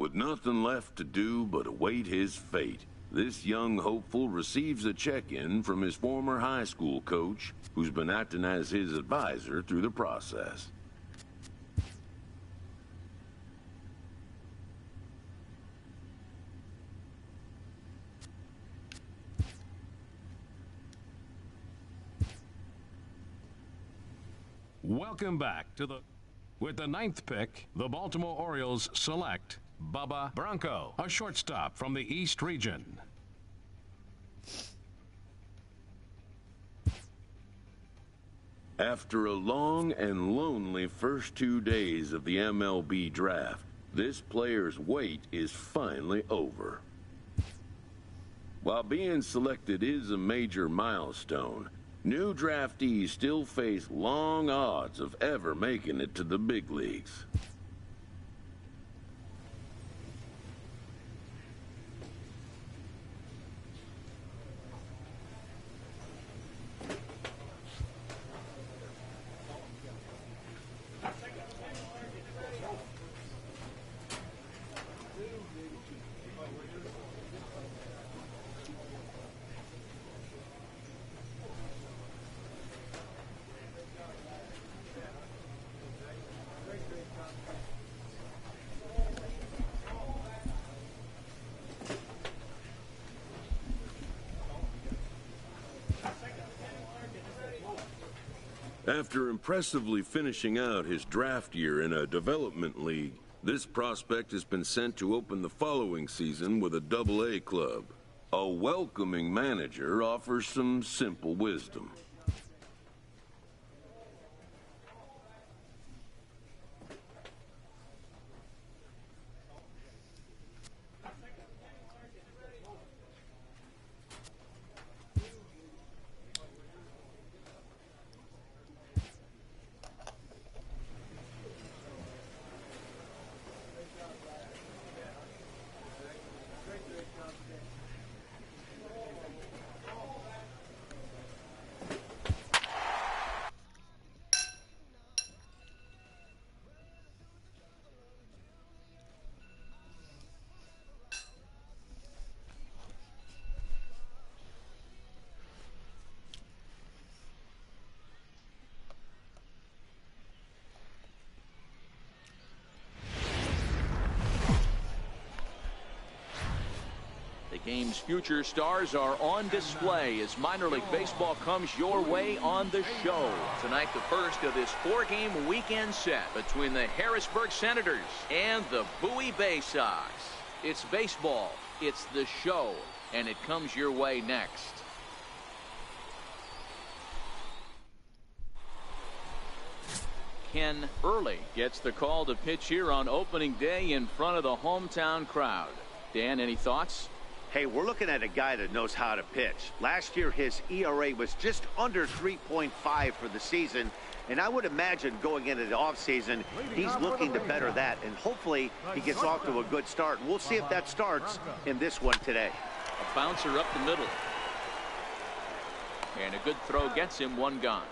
With nothing left to do but await his fate, this young hopeful receives a check-in from his former high school coach, who's been acting as his advisor through the process. Welcome back to the... With the 9th pick, the Baltimore Orioles select Bubba Bronco, a shortstop from the East region. After a long and lonely first 2 days of the MLB draft, this player's wait is finally over. While being selected is a major milestone, new draftees still face long odds of ever making it to the big leagues. After impressively finishing out his draft year in a development league, this prospect has been sent to open the following season with a Double-A club. A welcoming manager offers some simple wisdom. The game's future stars are on display as minor league baseball comes your way on the show. Tonight, the first of this 4-game weekend set between the Harrisburg Senators and the Bowie Bay Sox. It's baseball, it's the show, and it comes your way next. Ken Early gets the call to pitch here on opening day in front of the hometown crowd. Dan, any thoughts? Hey, we're looking at a guy that knows how to pitch. Last year, his ERA was just under 3.5 for the season, and I would imagine going into the offseason, he's looking to better that, and hopefully he gets off to a good start. We'll see if that starts in this one today. A bouncer up the middle. And a good throw gets him one gone.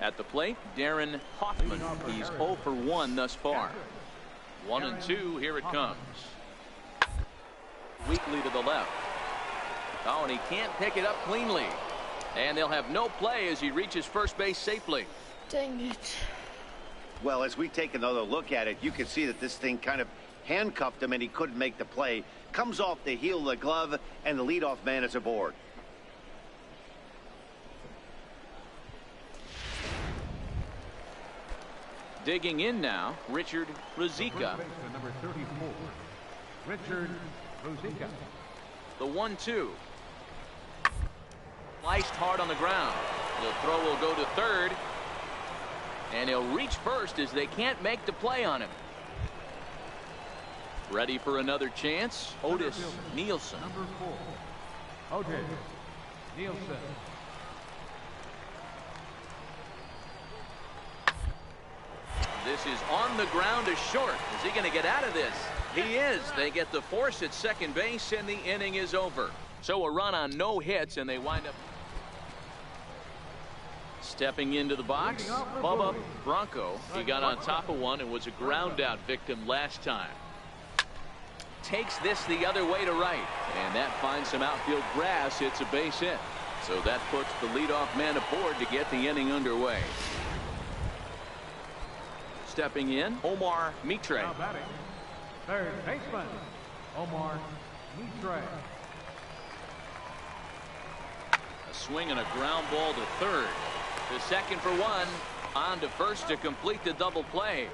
At the plate, Darren Hoffman. He's 0 for 1 thus far. 1 and 2, here it comes. Weakly to the left. Oh, and he can't pick it up cleanly. And they'll have no play as he reaches first base safely. Dang it. Well, as we take another look at it, you can see that this thing kind of handcuffed him and he couldn't make the play. Comes off the heel of the glove, and the leadoff man is aboard. Digging in now, Richard Ruzicka. Number 34, Richard Ruzicka. The 1-2. Sliced hard on the ground. The throw will go to third. And he'll reach first as they can't make the play on him. Ready for another chance, Otis Nielsen. Number 4, Otis Nielsen. This is on the ground to short. Is he going to get out of this? He is. They get the force at second base, and the inning is over. So a run on no hits, and they wind up Stepping into the box, Bubba Bronco. He got on top of one and was a ground out victim last time. Takes this the other way to right, and that finds some outfield grass. It's a base hit. So that puts the leadoff man aboard to get the inning underway. Stepping in, Omar Mitre. Now batting, third baseman, Omar Mitre. A swing and a ground ball to third. To second for one. On to first to complete the double play.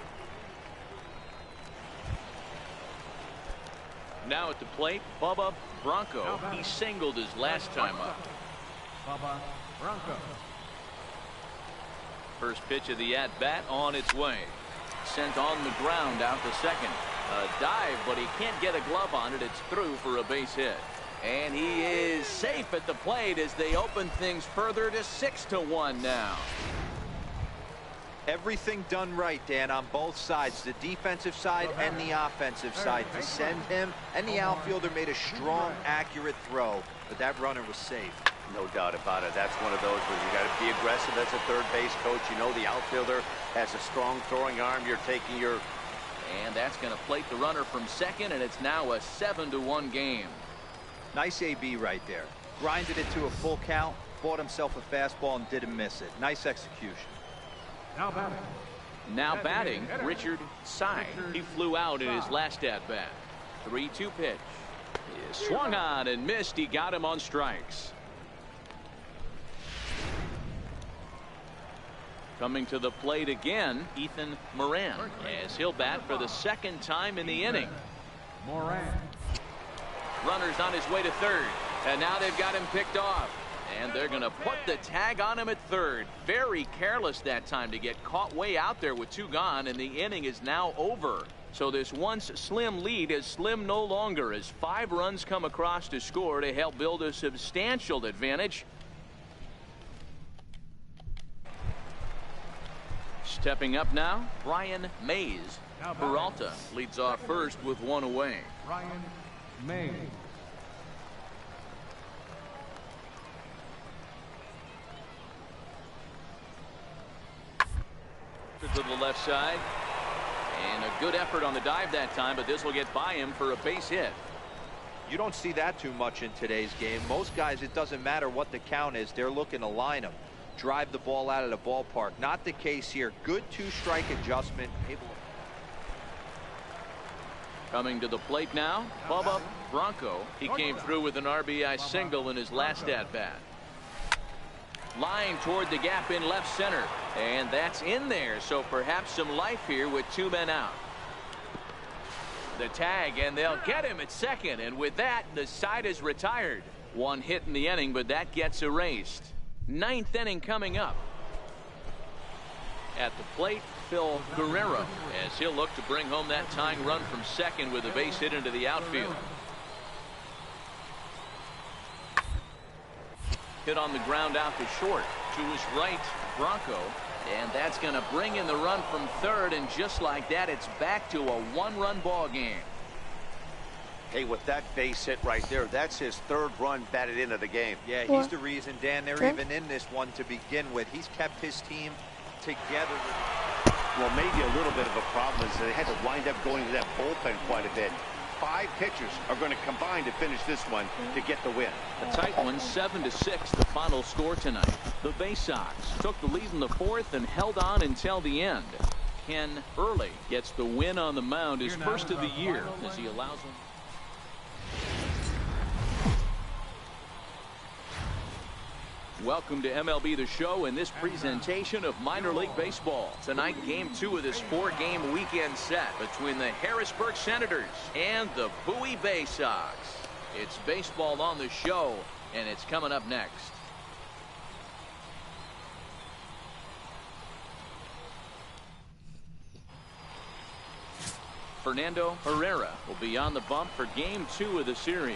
Now at the plate, Bubba Bronco. He singled his last time up. Bubba Bronco. First pitch of the at-bat on its way. Sent on the ground out to second. A dive, but he can't get a glove on it. It's through for a base hit. And he is safe at the plate as they open things further to 6-1 now. Everything done right, Dan, on both sides, the defensive side and the offensive side, to send him, and the outfielder made a strong, accurate throw, but that runner was safe. No doubt about it. That's one of those where you got to be aggressive as a third base coach. You know the outfielder has a strong throwing arm. You're taking your... And that's going to plate the runner from second, and it's now a 7-1 game. Nice AB right there. Grinded it to a full count, bought himself a fastball and didn't miss it. Nice execution. Now batting, Richard Sy. He flew out in his last at-bat. 3-2 pitch. He swung on and missed. He got him on strikes. Coming to the plate again, Ethan Moran, as he'll bat for the second time in the inning. Moran. Runner's on his way to third, and now they've got him picked off. And they're going to put the tag on him at third. Very careless that time to get caught way out there with two gone, and the inning is now over. So this once slim lead is slim no longer as 5 runs come across to score to help build a substantial advantage. Stepping up now, Brian Mays. Peralta leads off first with one away. Brian Mays. To the left side. And a good effort on the dive that time, but this will get by him for a base hit. You don't see that too much in today's game. Most guys, it doesn't matter what the count is. They're looking to line them. Drive the ball out of the ballpark. Not the case here. Good 2-strike adjustment. Coming to the plate now, Bubba Bronco. He came through with an RBI single in his last at-bat. Line toward the gap in left center, and that's in there, so perhaps some life here with 2 men out. The tag, and they'll get him at second, and with that, the side is retired. 1 hit in the inning, but that gets erased. 9th inning coming up. At the plate, Phil Guerrero, as he'll look to bring home that tying run from second with a base hit into the outfield. Hit on the ground out to short. To his right, Bronco. And that's going to bring in the run from third, and just like that, it's back to a 1-run ball game. Hey, with that base hit right there, that's his 3rd run batted into the game. Yeah, he's the reason, Dan, they're even in this one to begin with. He's kept his team together. Well, maybe a little bit of a problem is that they had to wind up going to that bullpen quite a bit. 5 pitchers are going to combine to finish this one to get the win. A tight one, 7-6, the final score tonight. The Bay Sox took the lead in the 4th and held on until the end. Ken Early gets the win on the mound, his first of the year, as he allows him. Welcome to MLB The Show and this presentation of minor league baseball. Tonight, game 2 of this 4-game weekend set between the Harrisburg Senators and the Bowie Bay Sox. It's baseball on the show, and it's coming up next. Fernando Herrera will be on the bump for game 2 of the series.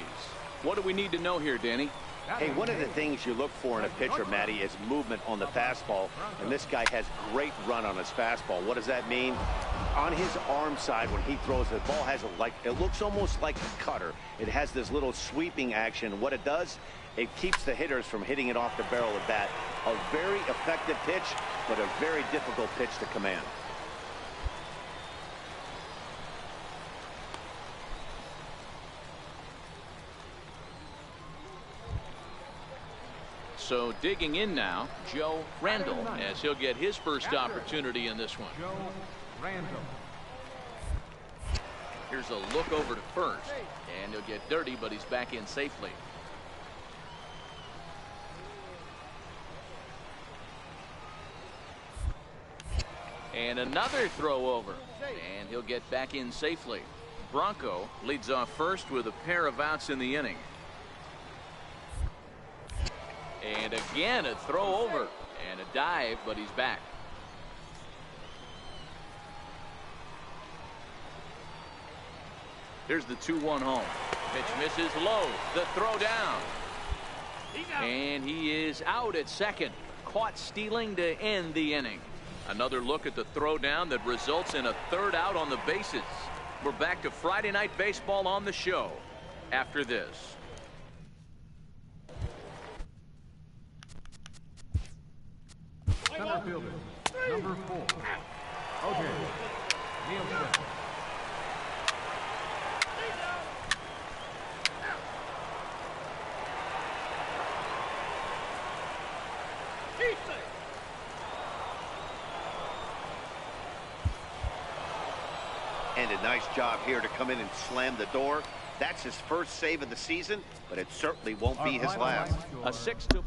What do we need to know here, Danny? Hey, one of the things you look for in a pitcher, Matty, is movement on the fastball, and this guy has great run on his fastball. What does that mean? On his arm side, when he throws, the ball has it looks almost like a cutter. It has this little sweeping action. What it does, it keeps the hitters from hitting it off the barrel of the bat. A very effective pitch, but a very difficult pitch to command. So digging in now, Joe Randall, as he'll get his first opportunity in this one. Joe Randall. Here's a look over to first, and he'll get dirty, but he's back in safely. And another throw over, and he'll get back in safely. Bronco leads off first with a pair of outs in the inning. And again, a throw over and a dive, but he's back. Here's the 2-1 home. Pitch misses low. The throw down. And he is out at second. Caught stealing to end the inning. Another look at the throw down that results in a third out on the bases. We're back to Friday Night Baseball on the show after this. Center fielder, number 4, O.J. Nielsen. And a nice job here to come in and slam the door. That's his first save of the season, but it certainly won't be his last. A 6-2.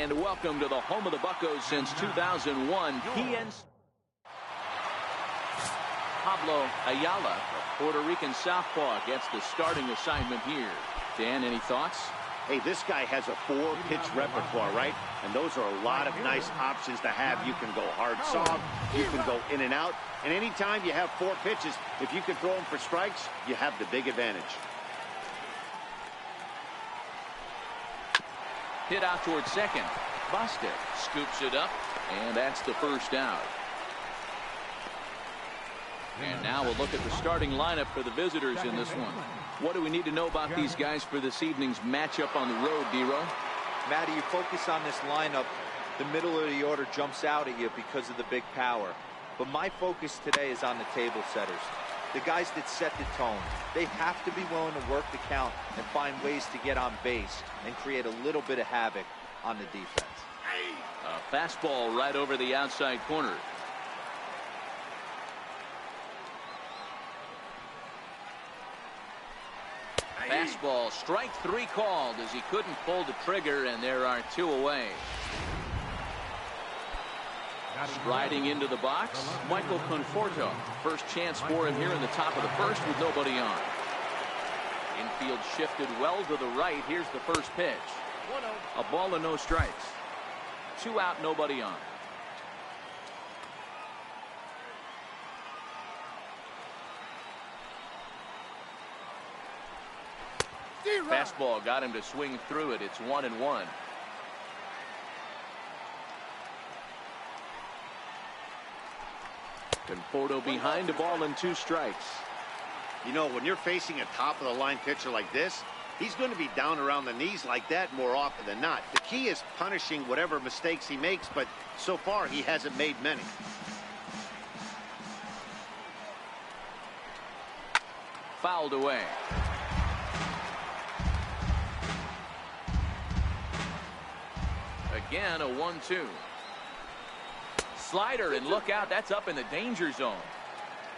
And welcome to the home of the Buccos since 2001. PNC. Pablo Ayala, a Puerto Rican southpaw, gets the starting assignment here. Dan, any thoughts? Hey, this guy has a 4-pitch repertoire, right? And those are a lot of nice options to have. You can go hard, soft. You can go in and out. And anytime you have 4 pitches, if you can throw them for strikes, you have the big advantage. Hit out towards second. Busted scoops it up, and that's the first out. And now we'll look at the starting lineup for the visitors in this one. What do we need to know about these guys for this evening's matchup on the road, D-Row? Matty, you focus on this lineup, the middle of the order jumps out at you because of the big power. But my focus today is on the table setters. The guys that set the tone. They have to be willing to work the count and find ways to get on base and create a little bit of havoc on the defense. A fastball right over the outside corner. Fastball, strike 3 called as he couldn't pull the trigger, and there are 2 away. Striding into the box, Michael Conforto. First chance for him here in the top of the first with nobody on. Infield shifted well to the right. Here's the first pitch. A ball and no strikes. 2 out, nobody on. Fastball got him to swing through it. It's 1-1. Conforto behind, a ball and 2 strikes. You know, when you're facing a top-of-the-line pitcher like this, he's going to be down around the knees like that more often than not. The key is punishing whatever mistakes he makes, but so far he hasn't made many. Fouled away. Again, a 1-2. Slider, and look out, that's up in the danger zone.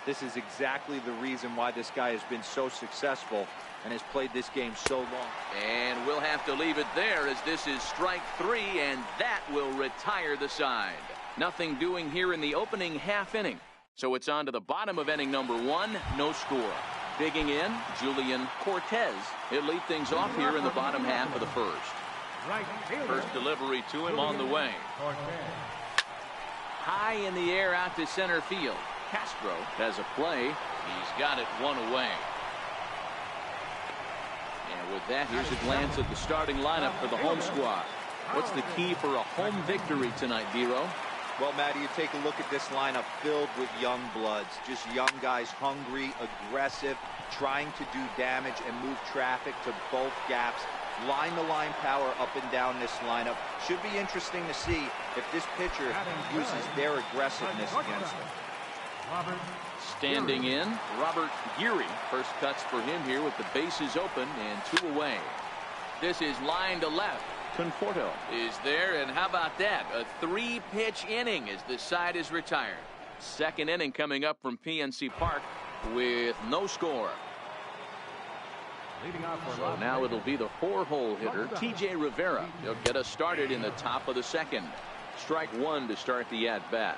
This is exactly the reason why this guy has been so successful and has played this game so long. And we'll have to leave it there as this is strike 3, and that will retire the side. Nothing doing here in the opening half inning. So it's on to the bottom of inning number 1, no score. Digging in, Julian Cortez. He'll lead things off here in the bottom half of the first. First delivery to him on the way. High in the air out to center field. Castro has a play. He's got it 1 away. And with that, here's a glance at the starting lineup for the home squad. What's the key for a home victory tonight, Vero? Well, Matty, you take a look at this lineup filled with young bloods. Just young guys, hungry, aggressive, trying to do damage and move traffic to both gaps. Line-to-line power up and down this lineup. Should be interesting to see if this pitcher uses their aggressiveness against them. Standing in, Robert Geary. First cuts for him here with the bases open and 2 away. This is line to left. Conforto is there, and how about that? A 3-pitch inning as this side is retired. Second inning coming up from PNC Park with no score. So now it'll be the 4-hole hitter, TJ Rivera. He'll get us started in the top of the second. Strike 1 to start the at-bat.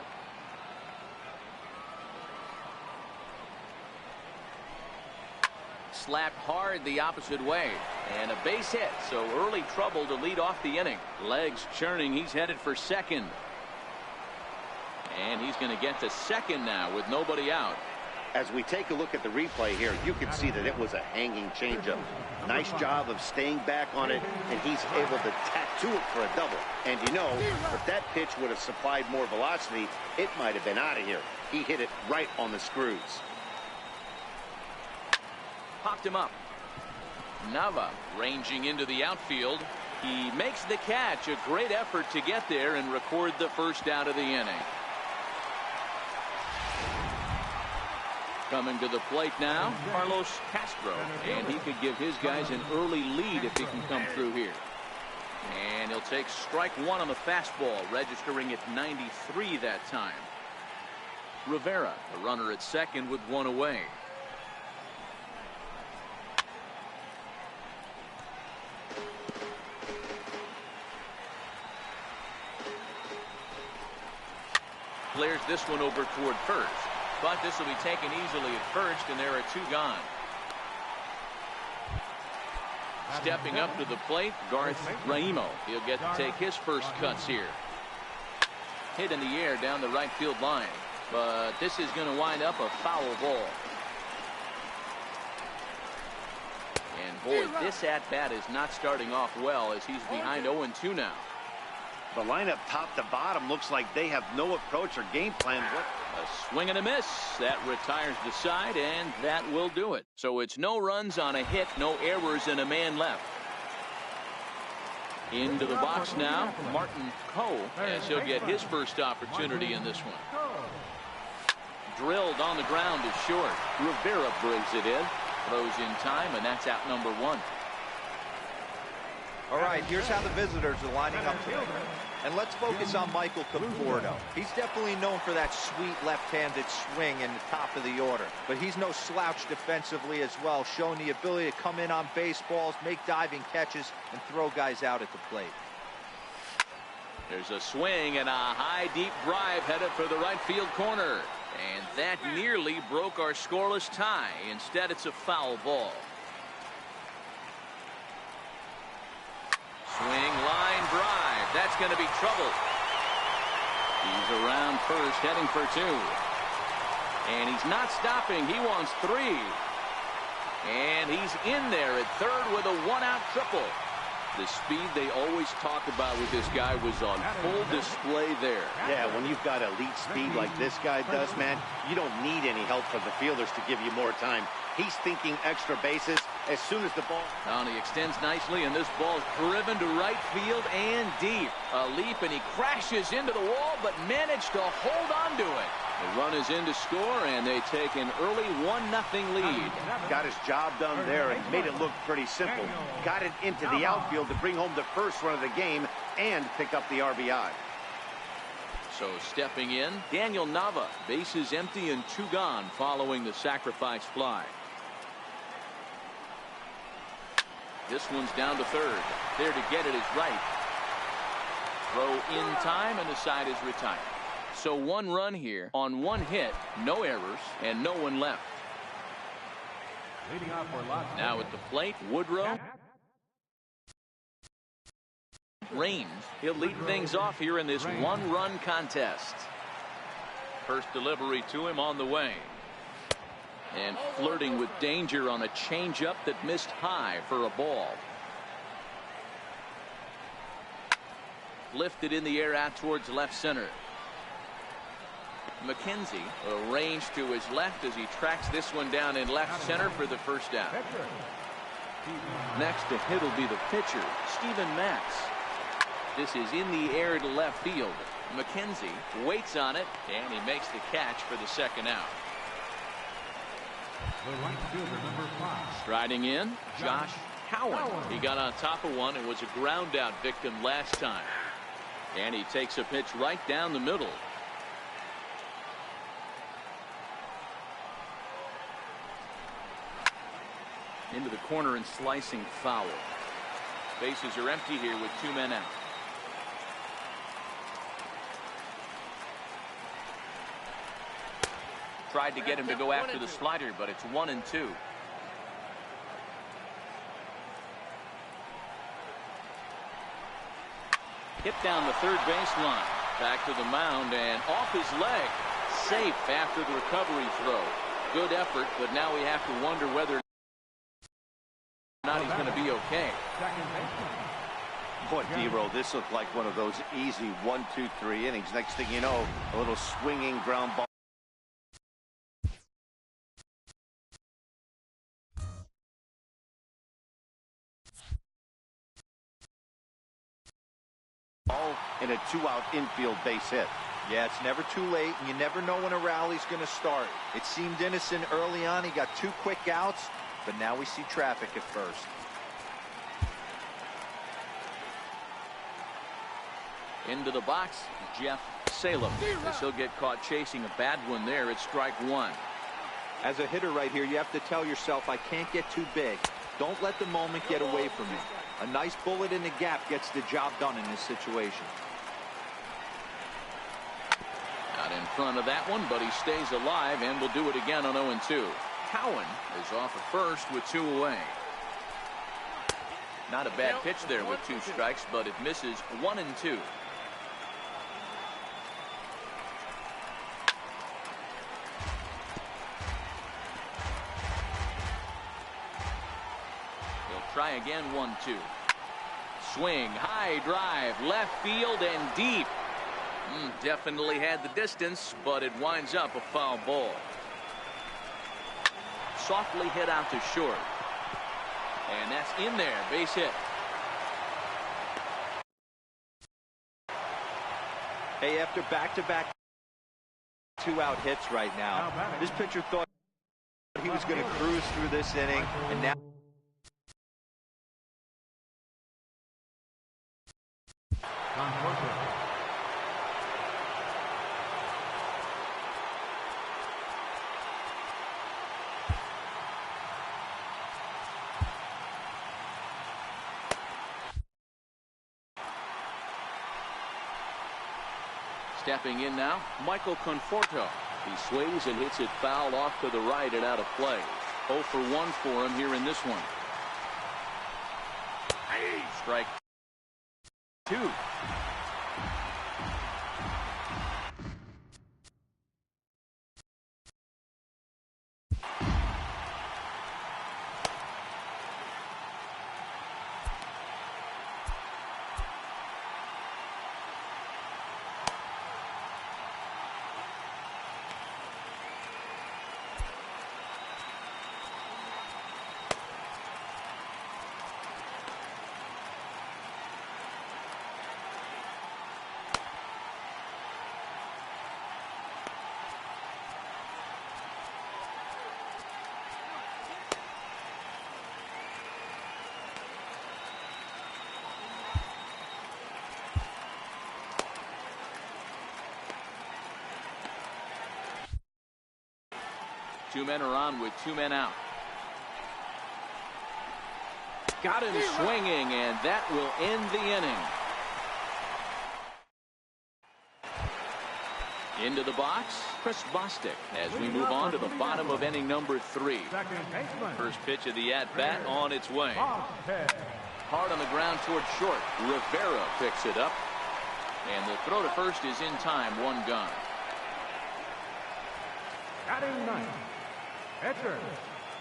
Slapped hard the opposite way. And a base hit, so early trouble to lead off the inning. Legs churning, he's headed for second. And he's going to get to second now with nobody out. As we take a look at the replay here, you can see that it was a hanging changeup. Nice job of staying back on it, and he's able to tattoo it for a double. And you know, if that pitch would have supplied more velocity, it might have been out of here. He hit it right on the screws. Popped him up. Nava ranging into the outfield. He makes the catch. A great effort to get there and record the first out of the inning. Coming to the plate now, Carlos Castro. And he could give his guys an early lead if he can come through here. And he'll take strike 1 on the fastball, registering at 93 that time. Rivera, the runner at second with 1 away. flares this one over toward first. But this will be taken easily at first, and there are 2 gone. Stepping up to the plate, Garth Raimo. He'll get to take his first cuts here. Hit in the air down the right field line. But this is going to wind up a foul ball. And boy, this at-bat is not starting off well as he's behind 0-2 now. The lineup top to bottom looks like they have no approach or game plan. A swing and a miss. That retires the side, and that will do it. So it's no runs on a hit, no errors, and a man left. Into the box now, Martin Coe, as he'll get his first opportunity in this one. Drilled on the ground is short. Rivera brings it in. Throws in time, and that's out number 1. All right, here's how the visitors are lining up tonight. And let's focus on Michael Conforto. He's definitely known for that sweet left-handed swing in the top of the order. But he's no slouch defensively as well, showing the ability to come in on baseballs, make diving catches, and throw guys out at the plate. There's a swing and a high, deep drive headed for the right field corner. And that nearly broke our scoreless tie. Instead, it's a foul ball. Swing, line, drive. That's going to be trouble. He's around first, heading for 2. And he's not stopping. He wants 3. And he's in there at third with a 1-out triple. The speed they always talked about with this guy was on full display there. Yeah, when you've got elite speed like this guy does, man, you don't need any help from the fielders to give you more time. He's thinking extra bases as soon as the ball. Down, he extends nicely, and this ball's driven to right field and deep. A leap, and he crashes into the wall, but managed to hold on to it. The run is in to score, and they take an early 1-0 lead. Got his job done there and made it look pretty simple. Got it into the outfield to bring home the first run of the game and pick up the RBI. So stepping in, Daniel Nava. Bases empty and 2 gone following the sacrifice fly. This one's down to third. There to get it is right. Throw in time, and the side is retired. So 1 run here on 1 hit, no errors, and no one left. Now at the plate, Woodrow. Rains. He'll lead things off here in this 1-run contest. First delivery to him on the way. And flirting with danger on a changeup that missed high for a ball. Lifted in the air out towards left center. McKenzie arranged to his left as he tracks this one down in left center for the first out. Next to hit will be the pitcher, Steven Matz. This is in the air to left field. McKenzie waits on it, and he makes the catch for the second out. The right fielder, number 5. Striding in, Josh Cowan. He got on top of one and was a ground out victim last time. And he takes a pitch right down the middle. Into the corner and slicing foul. Bases are empty here with 2 men out. Tried to get him to go after the slider, but it's 1-2. Hit down the third baseline. Back to the mound and off his leg. Safe after the recovery throw. Good effort, but now we have to wonder whether or not he's going to be okay. Boy, D-Roll, this looked like one of those easy 1, 2, 3 innings. Next thing you know, a little swinging ground ball. In a 2-out infield base hit. Yeah, it's never too late, and you never know when a rally's going to start. It seemed innocent early on. He got 2 quick outs, but now we see traffic at first. Into the box, Jeff Salem. As he'll get caught chasing a bad one there. It's strike 1. As a hitter right here, you have to tell yourself, I can't get too big. Don't let the moment get away from me. A nice bullet in the gap gets the job done in this situation. Now Got in front of that one, but he stays alive and will do it again on 0-2. Cowan is off at first with 2 away. Not a bad pitch there with 2 strikes, but it misses 1-2. Try again, 1-2. Swing, high drive, left field and deep. Definitely had the distance, but it winds up a foul ball. Softly hit out to short. And that's in there, base hit. Hey, after back-to-back 2-out hits right now, this pitcher thought he was going to cruise through this inning, and now stepping in now, Michael Conforto. He swings and hits it foul off to the right and out of play. 0 for 1 for him here in this one. Strike 2. Two men are on with 2 men out. Got him swinging, and that will end the inning. Into the box, Chris Bostic, as we move on to the bottom of inning number 3. First pitch of the at-bat on its way. Hard on the ground towards short. Rivera picks it up, and the throw to first is in time. 1 gone. Batting ninth, pitcher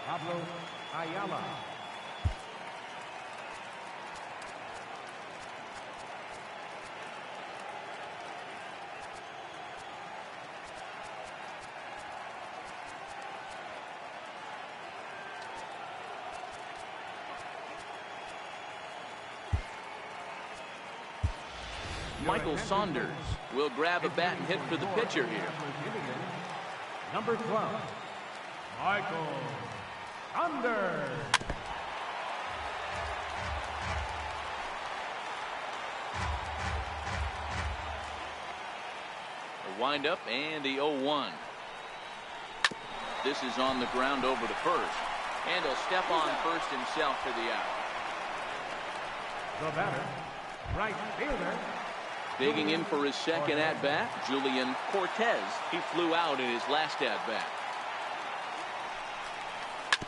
Pablo Ayala. Michael Saunders will grab a bat and hit for the pitcher here. Number 12, Michael Saunders. A windup and the 0-1. This is on the ground over to first, and he'll step on first himself for the out. The batter, right fielder. Digging in for his second at-bat, Julian Cortez. He flew out in his last at-bat.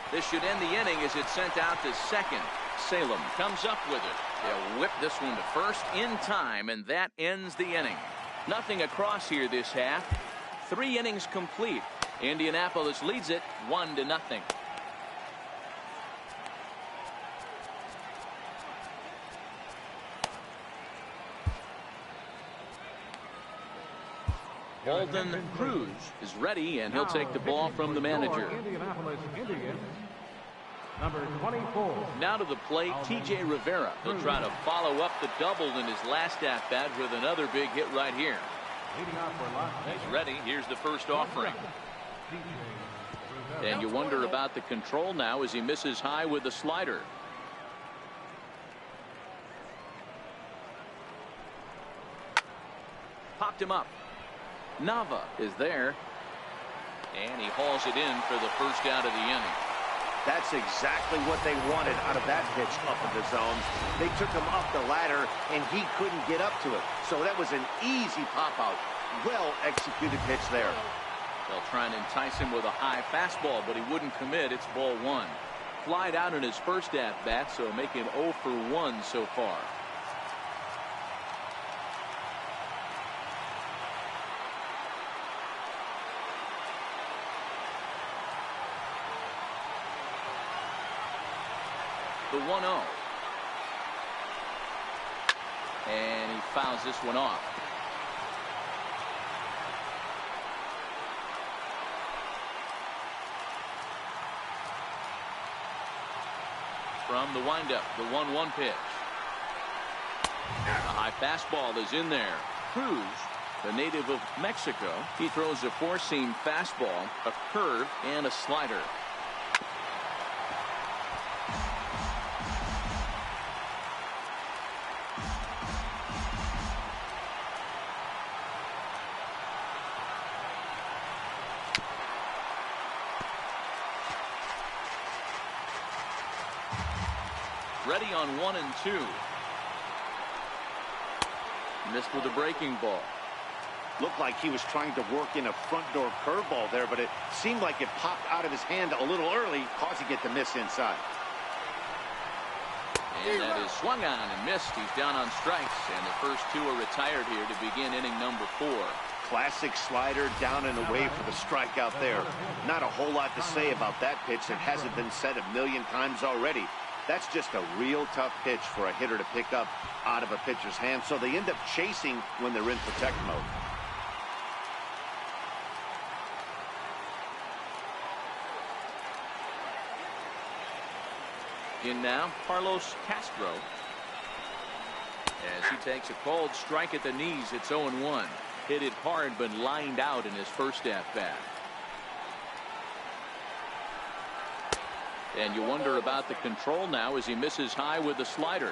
This should end the inning as it's sent out to second. Salem comes up with it. They'll whip this one to first in time, and that ends the inning. Nothing across here this half. 3 innings complete. Indianapolis leads it 1-0. Walden Cruz is ready, and he'll take the ball from the manager. Indianapolis Indians, number 24. Now to the plate, T.J. Rivera. He'll try to follow up the double in his last at-bat with another big hit right here. Leading off for Las Vegas. He's ready. Here's the first offering. And you wonder about the control now as he misses high with the slider. Popped him up. Nava is there, and he hauls it in for the first out of the inning. That's exactly what they wanted out of that pitch up in the zone. They took him up the ladder, and he couldn't get up to it. So that was an easy pop out. Well-executed pitch there. They'll try and entice him with a high fastball, but he wouldn't commit. It's ball one. Flied out in his first at-bat, so make him 0 for 1 so far. The 1-0. And he fouls this one off. From the windup, the 1-1 pitch. A high fastball is in there. Cruz, the native of Mexico, he throws a four-seam fastball, a curve, and a slider. Ready on 1 and 2. Missed with a breaking ball. Looked like he was trying to work in a front door curveball there, but it seemed like it popped out of his hand a little early, causing it to miss inside. And that is swung on and missed. He's down on strikes, and the first two are retired here to begin inning number 4. Classic slider down and away for the strikeout there. Not a whole lot to say about that pitch. It hasn't been said a million times already. That's just a real tough pitch for a hitter to pick up out of a pitcher's hand, so they end up chasing when they're in protect mode. In now, Carlos Castro. As he takes a cold strike at the knees, it's 0-1. Hit it hard, but lined out in his first at-bat. And you wonder about the control now as he misses high with the slider.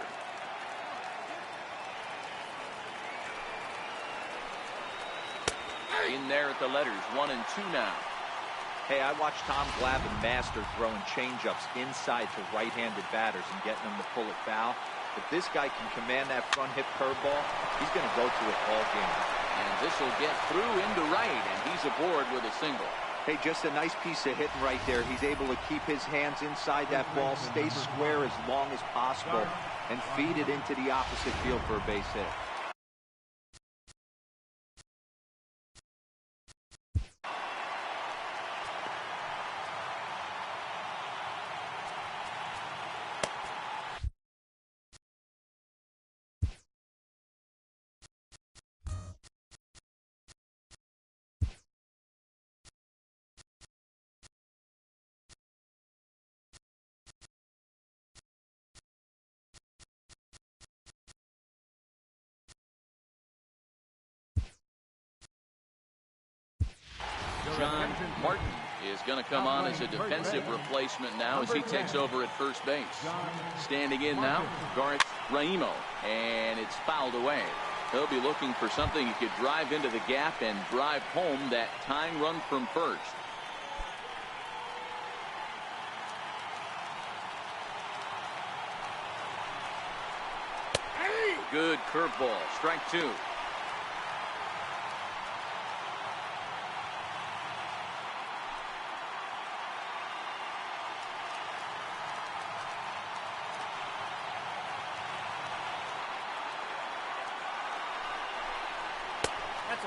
In there at the letters, 1 and 2 now. Hey, I watched Tom Glavine master throwing changeups inside to right-handed batters and getting them to pull it foul. If this guy can command that front hip curveball, he's going to go to it all game. And this will get through into right, and he's aboard with a single. Hey, just a nice piece of hitting right there. He's able to keep his hands inside that ball, stay square as long as possible, and feed it into the opposite field for a base hit. John Martin is going to come on as a defensive replacement now as he takes over at first base. Standing in now, Garth Raimo, and it's fouled away. He'll be looking for something he could drive into the gap and drive home that tying run from first. Good curveball, strike 2.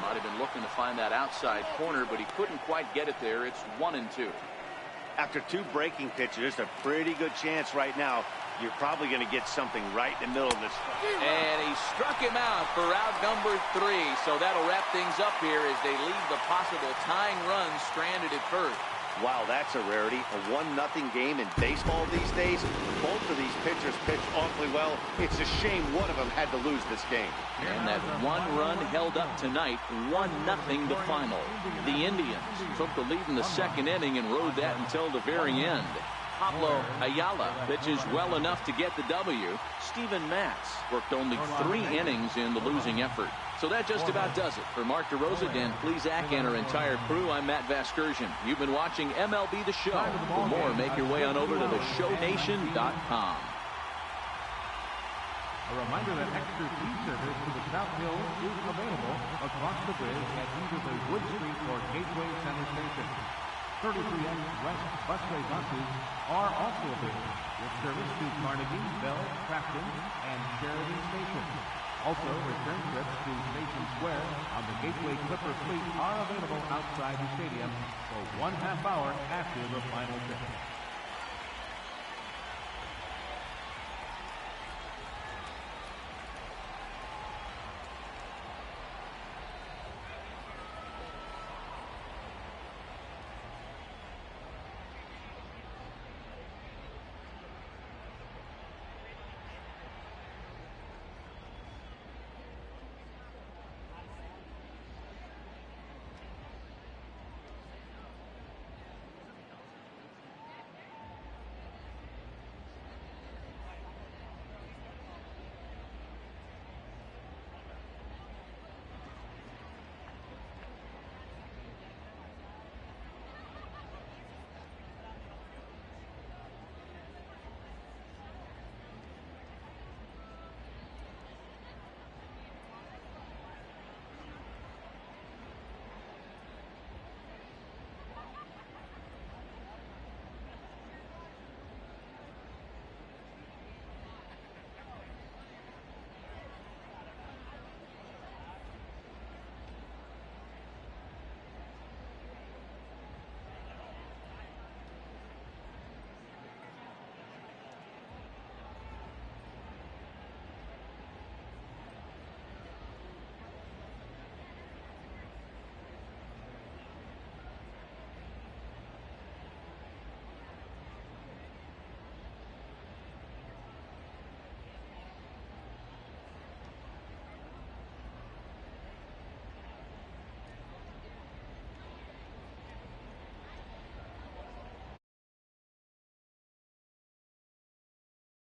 Might have been looking to find that outside corner, but he couldn't quite get it there. It's 1 and 2. After 2 breaking pitches, there's a pretty good chance right now you're probably going to get something right in the middle of this. And he struck him out for out number 3. So that'll wrap things up here as they leave the possible tying run stranded at first. Wow, that's a rarity. A 1-0 game in baseball these days. Both of these pitchers pitched awfully well. It's a shame one of them had to lose this game. And that 1 run held up tonight, 1-0 the final. The Indians took the lead in the second inning and rode that until the very end. Pablo Ayala pitches well enough to get the W. Steven Matz worked only 3 innings in the losing effort. So that just about does it. For Mark DeRosa, Dan Plesac, and our entire crew, I'm Matt Vasgersian. You've been watching MLB The Show. For more, make your way on over to theshownation.com. A reminder that extra T service to the South Hill is available across the bridge at either the Wood Street or Gateway Center station. 33X West Busway buses are also available with service to Carnegie, Bell, Crafton, and Sheridan Station. Also, return trips to Station Square on the Gateway Clipper fleet are available outside the stadium for 1/2 hour after the final trip.